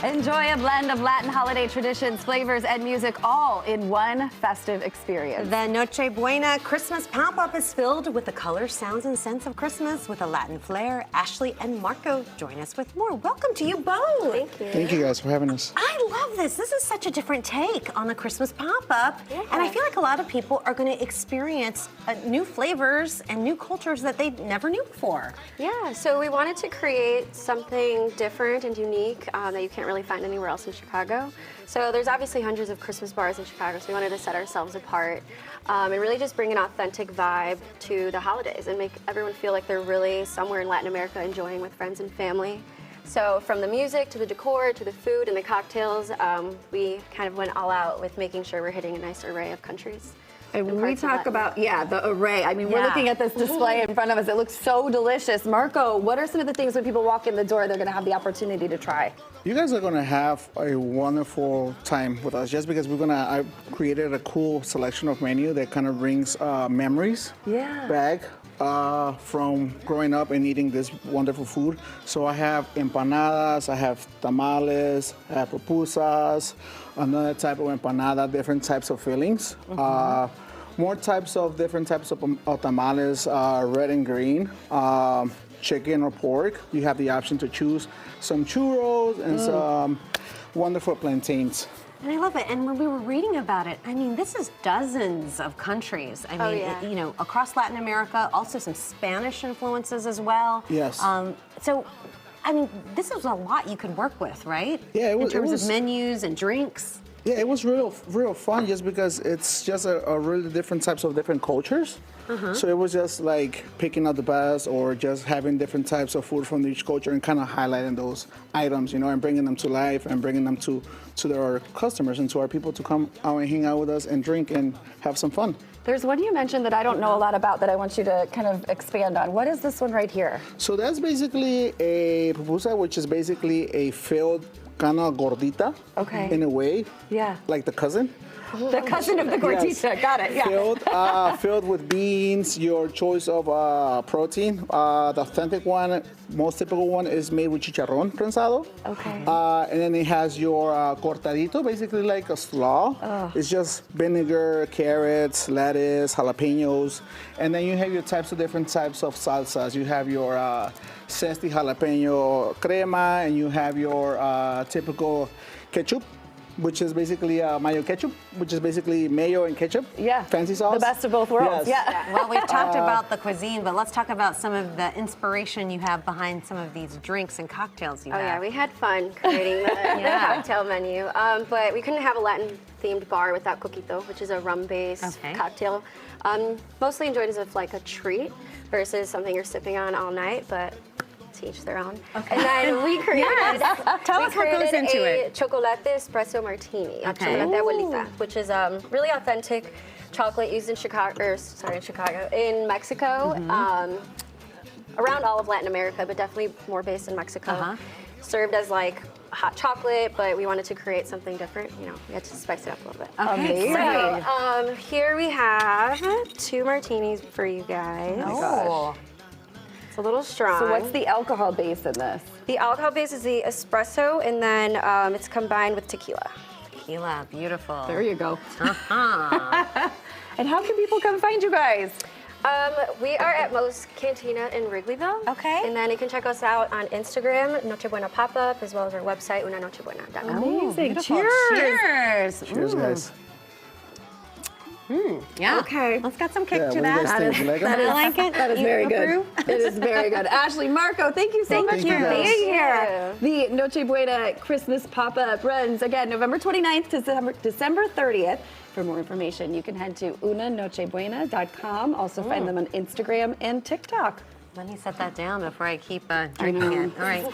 Enjoy a blend of Latin holiday traditions, flavors, and music all in one festive experience. The Noche Buena Christmas pop-up is filled with the colors, sounds, and scents of Christmas with a Latin flair. Ashley and Marco join us with more. Welcome to you both. Thank you. Thank you guys for having us. I love this. This is such a different take on the Christmas pop-up. Yeah. And I feel like a lot of people are going to experience new flavors and new cultures that they never knew before. Yeah, so we wanted to create something different and unique that you can't really find anywhere else in Chicago. So there's obviously hundreds of Christmas bars in Chicago, so we wanted to set ourselves apart and really just bring an authentic vibe to the holidays and make everyone feel like they're really somewhere in Latin America enjoying with friends and family. So from the music to the decor to the food and the cocktails, we kind of went all out with making sure we're hitting a nice array of countries. And when we talk about, the array, I mean, we're Yeah. looking at this display in front of us. It looks so delicious. Marco, what are some of the things when people walk in the door they're going to have the opportunity to try? You guys are gonna have a wonderful time with us just because I created a cool selection of menu that kind of brings memories back from growing up and eating this wonderful food. So I have empanadas, I have tamales, I have pupusas, another type of empanada, different types of fillings. More different types of tamales, red and green, chicken or pork. You have the option to choose some churros and some wonderful plantains. And I love it. And when we were reading about it, I mean, this is dozens of countries. I mean, yeah. you know, across Latin America, also some Spanish influences as well. Yes. So, I mean, this is a lot you could work with, right? Yeah, in terms of menus and drinks. Yeah, it was real fun just because it's just a really different types of different cultures. So it was just like picking out the best or just having different types of food from each culture and kind of highlighting those items, you know, and bringing them to life and bringing them to our customers and to our people to come out and hang out with us and drink and have some fun. There's one you mentioned that I don't know a lot about that I want you to kind of expand on. What is this one right here? So that's basically a pupusa, which is basically a filled kind of gordita, in a way, like the cousin. The cousin of the gordita, got it, Filled with beans, your choice of protein. The authentic one, most typical one, is made with chicharrón prensado. And then it has your cortadito, basically like a slaw. It's just vinegar, carrots, lettuce, jalapenos. And then you have your different types of salsas. You have your zesty jalapeno crema, and you have your typical ketchup, which is basically mayo ketchup, which is basically mayo and ketchup. Fancy sauce. The best of both worlds. Yes. Well, we've talked about the cuisine, but let's talk about some of the inspiration you have behind some of these drinks and cocktails you have. Oh yeah, we had fun creating the cocktail menu, but we couldn't have a Latin-themed bar without coquito, which is a rum-based cocktail. Mostly enjoyed as like a treat versus something you're sipping on all night, but to each their own. And then we created, Tell us what goes into a it. chocolate espresso martini, a chocolate abuelita, which is really authentic chocolate used in in Mexico, around all of Latin America, but definitely more based in Mexico. Served as like hot chocolate, but we wanted to create something different. You know, we had to spice it up a little bit. Amazing. So here we have 2 martinis for you guys. Oh. It's a little strong. So what's the alcohol base in this? The alcohol base is the espresso, and then it's combined with tequila. Tequila, beautiful. There you go. And how can people come find you guys? We are at Moe's Cantina in Wrigleyville. And then you can check us out on Instagram, Noche Buena Pop-Up, as well as our website, unanochebuena.com. Amazing. Beautiful. Cheers. Cheers, guys. Yeah. Okay. Let's get some kick Yeah, to what do you that. guys think? You like 'em? I like it. That is You very good. approve? It is very good. Ashley, Marco, thank you so much you, for guys. being here. The Noche Buena Christmas pop-up runs again November 29th to December 30th. For more information, you can head to unanochebuena.com. Also find them on Instagram and TikTok. Let me set that down before I keep drinking it. All right.